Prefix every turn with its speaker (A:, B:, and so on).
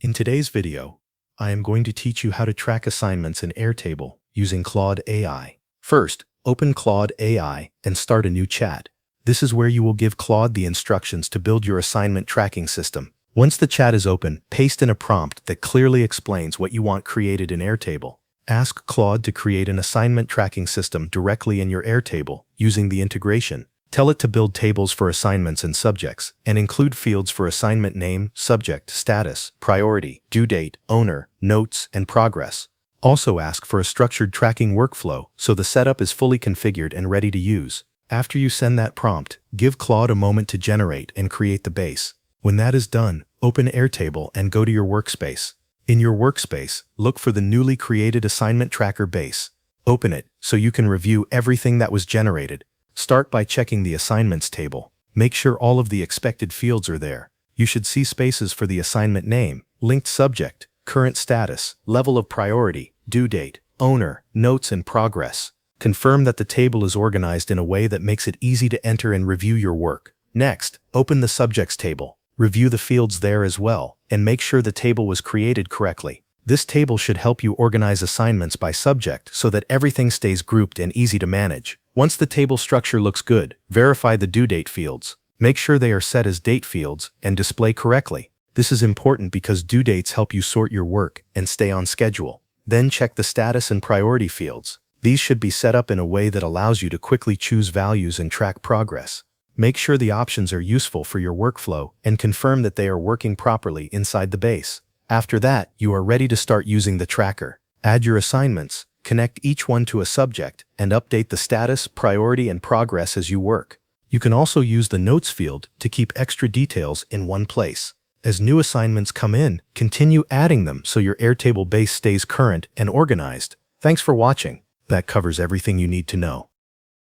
A: In today's video, I am going to teach you how to track assignments in Airtable using Claude AI. First, open Claude AI and start a new chat. This is where you will give Claude the instructions to build your assignment tracking system. Once the chat is open, paste in a prompt that clearly explains what you want created in Airtable. Ask Claude to create an assignment tracking system directly in your Airtable using the integration. Tell it to build tables for assignments and subjects, and include fields for assignment name, subject, status, priority, due date, owner, notes, and progress. Also ask for a structured tracking workflow so the setup is fully configured and ready to use. After you send that prompt, give Claude a moment to generate and create the base. When that is done, open Airtable and go to your workspace. In your workspace, look for the newly created assignment tracker base. Open it so you can review everything that was generated. Start by checking the assignments table. Make sure all of the expected fields are there. You should see spaces for the assignment name, linked subject, current status, level of priority, due date, owner, notes, and progress. Confirm that the table is organized in a way that makes it easy to enter and review your work. Next, open the subjects table. Review the fields there as well, and make sure the table was created correctly. This table should help you organize assignments by subject so that everything stays grouped and easy to manage. Once the table structure looks good, verify the due date fields. Make sure they are set as date fields and display correctly. This is important because due dates help you sort your work and stay on schedule. Then check the status and priority fields. These should be set up in a way that allows you to quickly choose values and track progress. Make sure the options are useful for your workflow and confirm that they are working properly inside the base. After that, you are ready to start using the tracker. Add your assignments, connect each one to a subject, and update the status, priority, and progress as you work. You can also use the notes field to keep extra details in one place. As new assignments come in, continue adding them so your Airtable base stays current and organized. Thanks for watching. That covers everything you need to know.